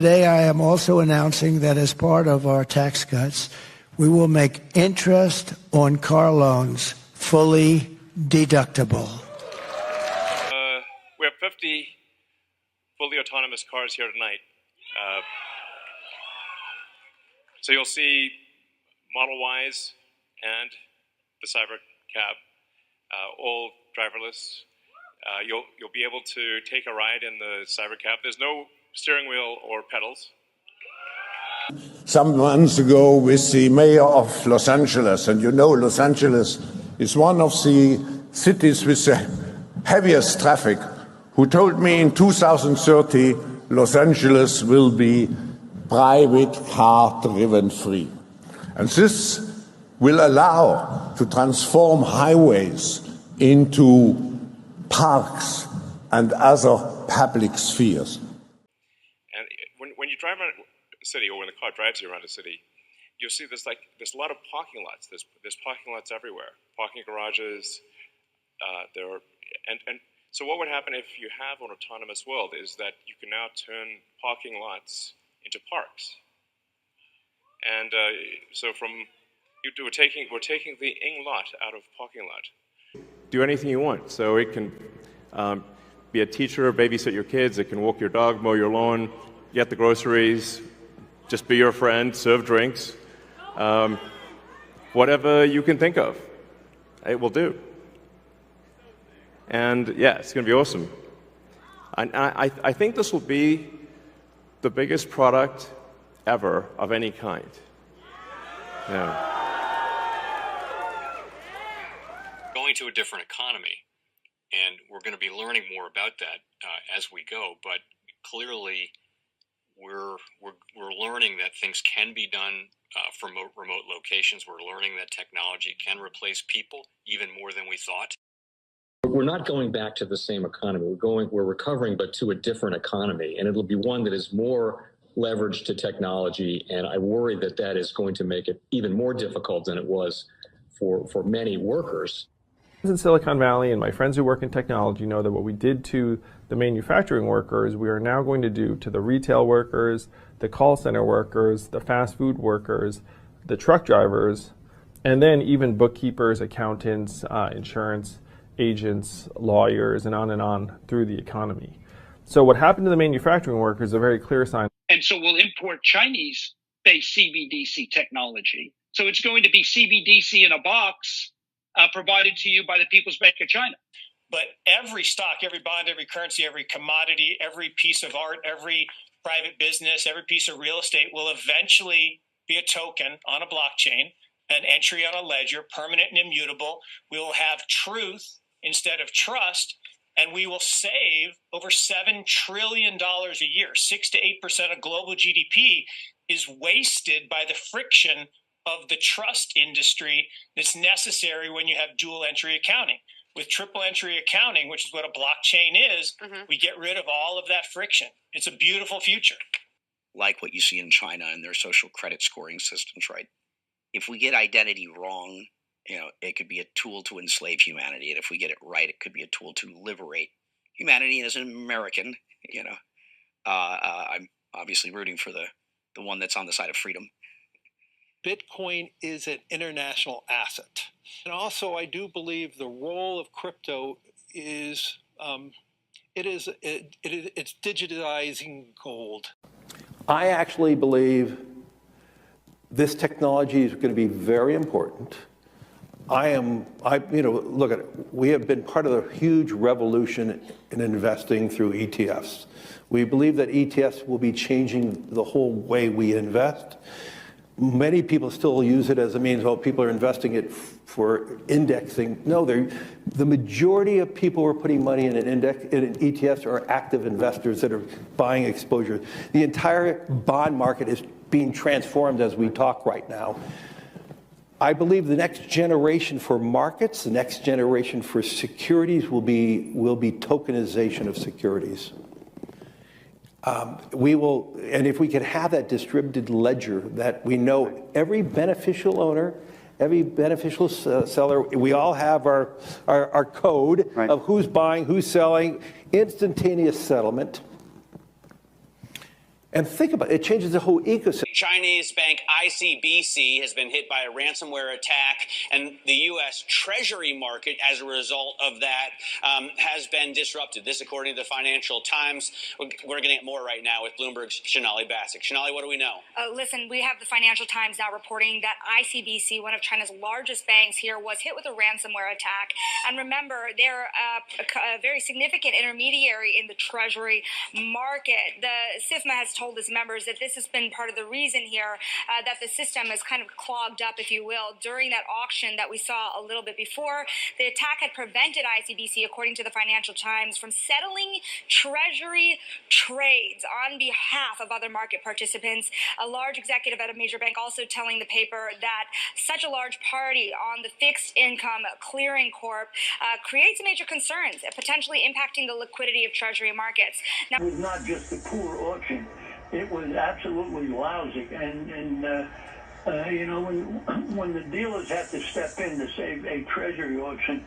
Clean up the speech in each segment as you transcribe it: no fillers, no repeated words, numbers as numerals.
Today, I am also announcing that as part of our tax cuts, we will make interest on car loans fully deductible. We have 50 fully autonomous cars here tonight. So you'll see Model Ys and the Cybercab, all driverless. You'll be able to take a ride in the Cybercab. There's no steering wheel or pedals. Some months ago with the mayor of Los Angeles, and you know Los Angeles is one of the cities with the heaviest traffic, who told me in 2030 Los Angeles will be private car driven free. And this will allow to transform highways into parks and other public spheres. And when you drive around a city, or when the car drives you around a city, you'll see there's a lot of parking lots. There's parking lots everywhere, parking garages. So what would happen if you have an autonomous world is that you can now turn parking lots into parks. And we're taking the ing lot out of parking lot. Do anything you want. So it can be a teacher, babysit your kids, it can walk your dog, mow your lawn, get the groceries, just be your friend, serve drinks, whatever you can think of, it will do. And yeah, it's going to be awesome. I think this will be the biggest product ever of any kind. Yeah. Going to a different economy, and we're going to be learning more about that as we go. But clearly, we're learning that things can be done from remote locations. We're learning that technology can replace people even more than we thought. We're not going back to the same economy. We're recovering, but to a different economy, and it'll be one that is more leveraged to technology. And I worry that that is going to make it even more difficult than it was for many workers. In Silicon Valley, and my friends who work in technology know that what we did to the manufacturing workers, we are now going to do to the retail workers, the call center workers, the fast food workers, the truck drivers, and then even bookkeepers, accountants, insurance agents, lawyers, and on through the economy. So what happened to the manufacturing workers is a very clear sign. And so we'll import Chinese-based CBDC technology. So it's going to be CBDC in a box provided to you by the People's Bank of China. But every stock, every bond, every currency, every commodity, every piece of art, every private business, every piece of real estate will eventually be a token on a blockchain, an entry on a ledger, permanent and immutable. We will have truth instead of trust, and we will save over $7 trillion a year. 6 to 8% of global GDP is wasted by the friction of the trust industry that's necessary when you have dual entry accounting. With triple entry accounting, which is what a blockchain is, we get rid of all of that friction. It's a beautiful future. Like what you see in China and their social credit scoring systems, right? If we get identity wrong, it could be a tool to enslave humanity. And if we get it right, it could be a tool to liberate humanity. And as an American, I'm obviously rooting for the one that's on the side of freedom. Bitcoin is an international asset. And also, I do believe the role of crypto is, it's digitizing gold. I actually believe this technology is going to be very important. Look at it. We have been part of a huge revolution in investing through ETFs. We believe that ETFs will be changing the whole way we invest. Many people still use it as a means, people are investing it for indexing. No, the majority of people who are putting money in in ETFs are active investors that are buying exposure. The entire bond market is being transformed as we talk right now. I believe the next generation for markets, the next generation for securities will be tokenization of securities. And if we could have that distributed ledger that we know every beneficial owner, every beneficial seller, we all have our code of who's buying, who's selling, instantaneous settlement. And think about it, it changes the whole ecosystem. Chinese bank ICBC has been hit by a ransomware attack, and the U.S. Treasury market, as a result of that, has been disrupted. This, according to the Financial Times. We're getting it more right now with Bloomberg's Shonali Bassick. Shonali, what do we know? Listen, we have the Financial Times now reporting that ICBC, one of China's largest banks here, was hit with a ransomware attack. And remember, they're a very significant intermediary in the Treasury market. The SIFMA has told its members that this has been part of the reason here that the system is kind of clogged up, if you will, during that auction that we saw a little bit before. The attack had prevented ICBC, according to the Financial Times, from settling Treasury trades on behalf of other market participants. A large executive at a major bank also telling the paper that such a large party on the fixed income clearing corp creates major concerns, potentially impacting the liquidity of Treasury markets. Now, it was not just a poor auction. It was absolutely lousy, and you know, when the dealers have to step in to save a Treasury auction,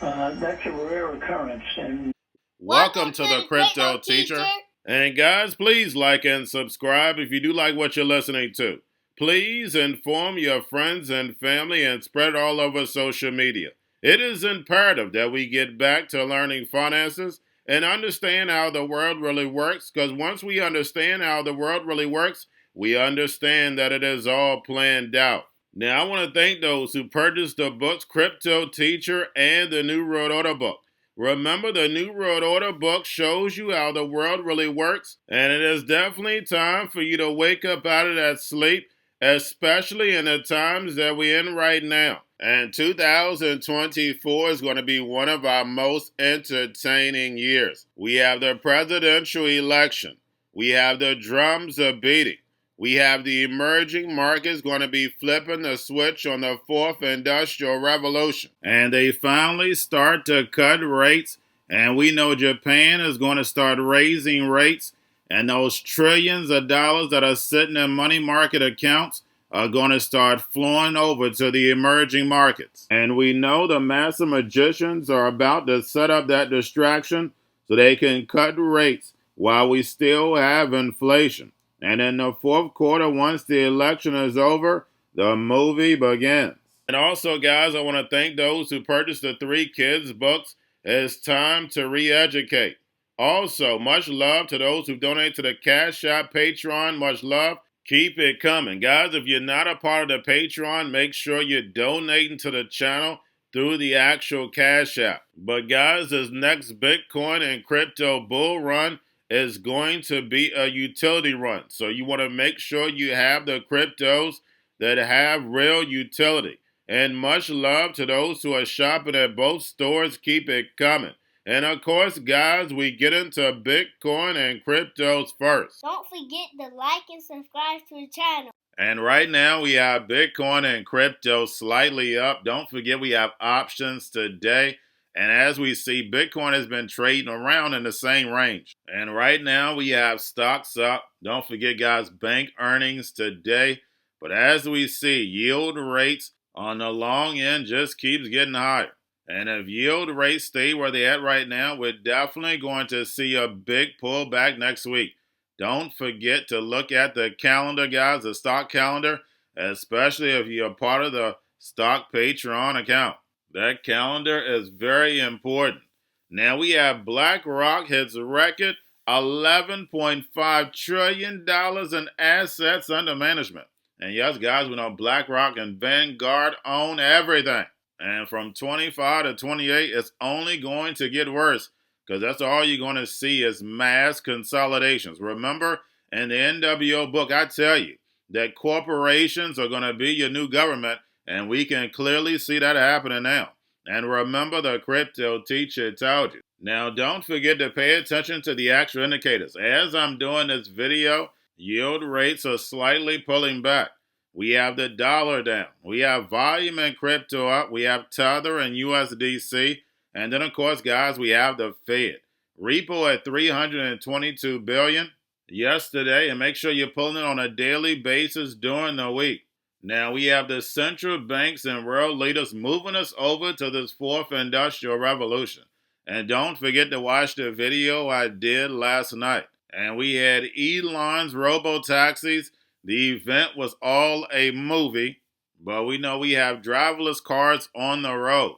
that's a rare occurrence. And welcome to the Crypto Teacher. And guys, please like and subscribe if you do like what you're listening to. Please inform your friends and family and spread it all over social media. It is imperative that we get back to learning finances and understand how the world really works, because once we understand how the world really works, we understand that it is all planned out. Now, I want to thank those who purchased the books Cryptoteacher and the New World Order book. Remember, the New World Order book shows you how the world really works, and it is definitely time for you to wake up out of that sleep, especially in the times that we're in right now. And 2024 is going to be one of our most entertaining years. We have the presidential election. We have the drums are beating. We have the emerging markets going to be flipping the switch on the fourth industrial revolution. And they finally start to cut rates. And we know Japan is going to start raising rates. And those trillions of dollars that are sitting in money market accounts are going to start flowing over to the emerging markets. And we know the master magicians are about to set up that distraction so they can cut rates while we still have inflation. And in the fourth quarter, once the election is over, the movie begins. And also, guys, I want to thank those who purchased the 3 Kids books. It's time to re-educate. Also, much love to those who donate to the Cash App, Patreon. Much love. Keep it coming. Guys, if you're not a part of the Patreon, make sure you're donating to the channel through the actual Cash App. But guys, this next Bitcoin and crypto bull run is going to be a utility run. So you want to make sure you have the cryptos that have real utility. And much love to those who are shopping at both stores. Keep it coming. And of course, guys, we get into Bitcoin and cryptos first. Don't forget to like and subscribe to the channel. And right now we have Bitcoin and crypto slightly up. Don't forget we have options today. And as we see, Bitcoin has been trading around in the same range. And right now we have stocks up. Don't forget, guys, bank earnings today. But as we see, yield rates on the long end just keeps getting higher. And if yield rates stay where they're at right now, we're definitely going to see a big pullback next week. Don't forget to look at the calendar, guys, the stock calendar, especially if you're part of the Stock Patreon account. That calendar is very important. Now we have BlackRock hits a record $11.5 trillion in assets under management. And yes, guys, we know BlackRock and Vanguard own everything. And from 25 to 28, it's only going to get worse, because that's all you're going to see is mass consolidations. Remember, in the NWO book, I tell you that corporations are going to be your new government, and we can clearly see that happening now. And remember, the Crypto Teacher told you. Now, don't forget to pay attention to the actual indicators. As I'm doing this video, yield rates are slightly pulling back. We have the dollar down. We have volume and crypto up. We have Tether and USDC. And then, of course, guys, we have the Fed. Repo at $322 billion yesterday. And make sure you're pulling it on a daily basis during the week. Now, we have the central banks and world leaders moving us over to this fourth industrial revolution. And don't forget to watch the video I did last night. And we had Elon's robo-taxis. The event was all a movie, but we know we have driverless cars on the road.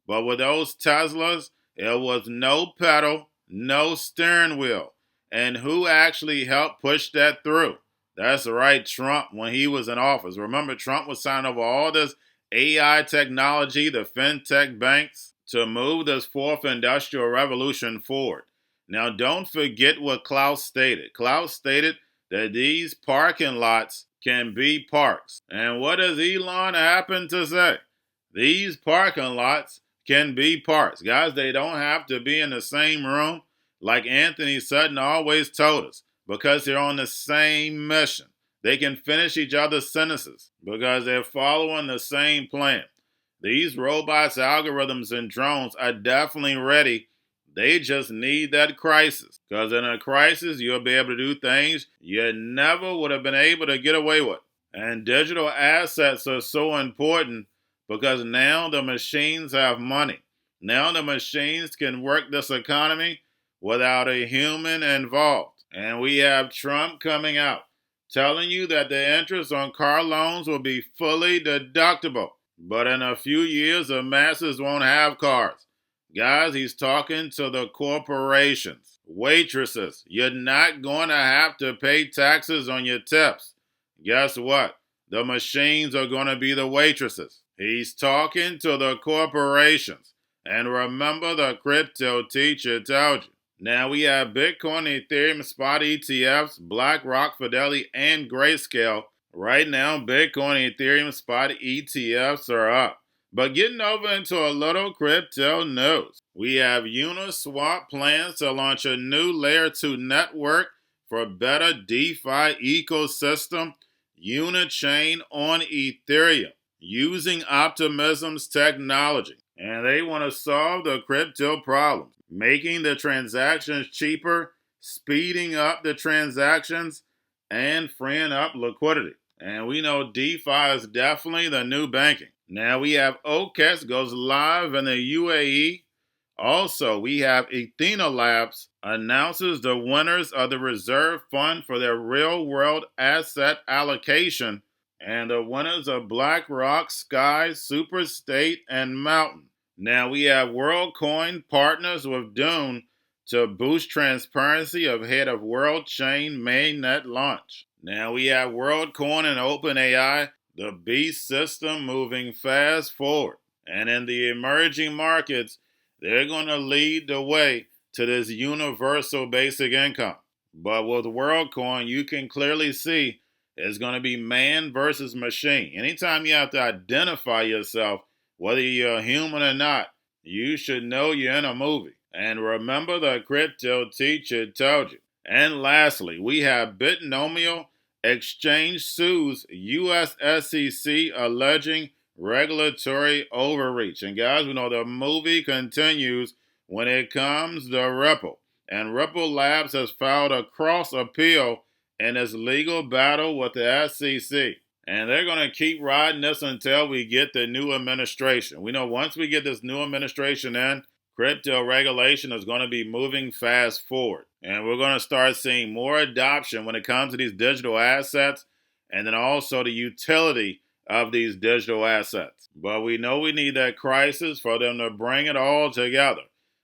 But with those Teslas, it was no pedal, no steering wheel. And who actually helped push that through? That's right, Trump, when he was in office. Remember, Trump was signing over all this AI technology, the fintech banks, to move this fourth industrial revolution forward. Now, don't forget what Klaus stated. Klaus stated that these parking lots can be parks. And what does Elon happen to say? These parking lots can be parks. Guys, they don't have to be in the same room, like Anthony Sutton always told us, because they're on the same mission. They can finish each other's sentences because they're following the same plan. These robots, algorithms, and drones are definitely ready. They just need that crisis. Because in a crisis, you'll be able to do things you never would have been able to get away with. And digital assets are so important because now the machines have money. Now the machines can work this economy without a human involved. And we have Trump coming out telling you that the interest on car loans will be fully deductible. But in a few years, the masses won't have cars. Guys, he's talking to the corporations. Waitresses, you're not going to have to pay taxes on your tips. Guess what? The machines are going to be the waitresses. He's talking to the corporations. And remember, the crypto teacher told you. Now we have Bitcoin, Ethereum, spot ETFs, BlackRock, Fidelity, and Grayscale. Right now, Bitcoin, Ethereum, spot ETFs are up. But getting over into a little crypto news, we have Uniswap plans to launch a new Layer 2 network for better DeFi ecosystem, Unichain on Ethereum, using Optimism's technology. And they want to solve the crypto problem, making the transactions cheaper, speeding up the transactions, and freeing up liquidity. And we know DeFi is definitely the new banking. Now we have OKEX goes live in the UAE. Also, we have Athena Labs announces the winners of the reserve fund for their real-world asset allocation, and the winners of BlackRock, Sky, Superstate, and Mountain. Now we have WorldCoin partners with Dune to boost transparency ahead of World Chain mainnet launch. Now we have WorldCoin and OpenAI, the beast system moving fast forward. And in the emerging markets, they're going to lead the way to this universal basic income. But with WorldCoin, you can clearly see it's going to be man versus machine. Anytime you have to identify yourself, whether you're human or not, you should know you're in a movie. And remember, the crypto teacher told you. And lastly, we have Binomial Exchange sues U.S. SEC alleging regulatory overreach. And guys, we know the movie continues when it comes to Ripple. And Ripple Labs has filed a cross appeal in its legal battle with the SEC. And they're going to keep riding this until we get the new administration. We know once we get this new administration in, crypto regulation is going to be moving fast forward. And we're going to start seeing more adoption when it comes to these digital assets and then also the utility of these digital assets. But we know we need that crisis for them to bring it all together.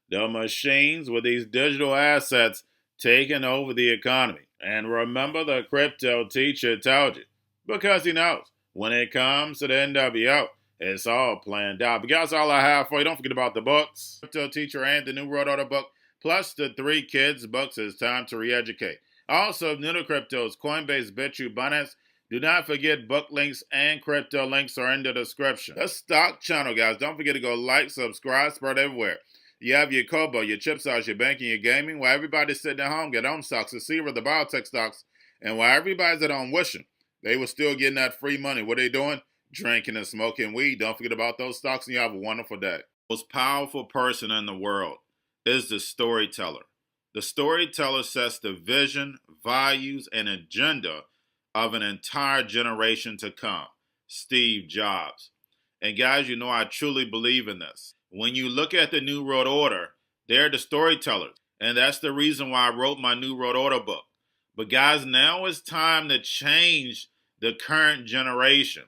The machines with these digital assets taking over the economy. And remember, the crypto teacher told you, because he knows when it comes to the NWO, it's all planned out. But guys, all I have for you. Don't forget about the books, Crypto Teacher and the New World Order book, plus the 3 kids books. It's time to re-educate. Also, new to cryptos, Coinbase, Bitrue, Binance. Do not forget book links and crypto links are in the description. The stock channel, guys. Don't forget to go like, subscribe, spread everywhere. You have your Kobo, your chip stocks, your banking, your gaming. While everybody's sitting at home, get on stocks, the Seaver, the biotech stocks. And while everybody's at home wishing they were still getting that free money, what are they doing? Drinking and smoking weed. Don't forget about those stocks, and you have a wonderful day. The most powerful person in the world is the storyteller. The storyteller sets the vision, values, and agenda of an entire generation to come. Steve Jobs. And guys, you know I truly believe in this. When you look at the New World Order, they're the storytellers. And that's the reason why I wrote my New World Order book. But guys, now it's time to change the current generation.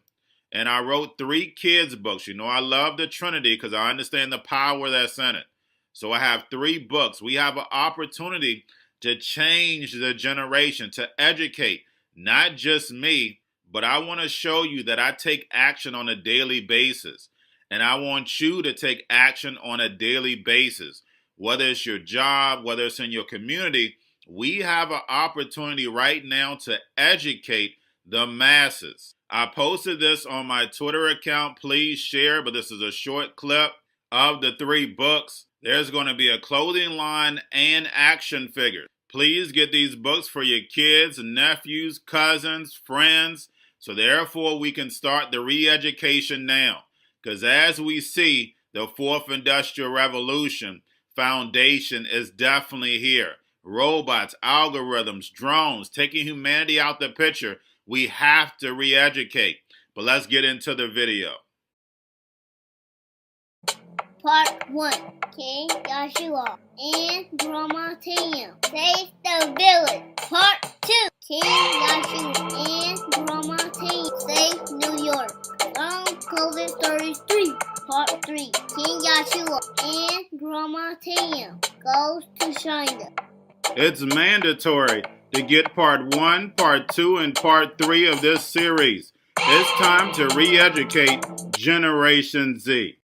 And I wrote 3 kids books. You know, I love the Trinity because I understand the power that's in it. So I have 3 books. We have an opportunity to change the generation, to educate, not just me, but I want to show you that I take action on a daily basis. And I want you to take action on a daily basis. Whether it's your job, whether it's in your community, we have an opportunity right now to educate the masses. I posted this on my Twitter account. Please share, but this is a short clip of the 3 books. There's going to be a clothing line and action figures. Please get these books for your kids, nephews, cousins, friends, so therefore we can start the re-education now. Because as we see, the 4th Industrial Revolution foundation is definitely here. Robots, algorithms, drones, taking humanity out the picture. We have to re-educate. But let's get into the video. Part 1. King Joshua and Grandma Tam save the village. Part 2. King Joshua and Grandma Tam save New York from COVID-33. Part 3. King Joshua and Grandma Tam goes to China. It's mandatory to get part 1, part 2, and part 3 of this series. It's time to re-educate Generation Z.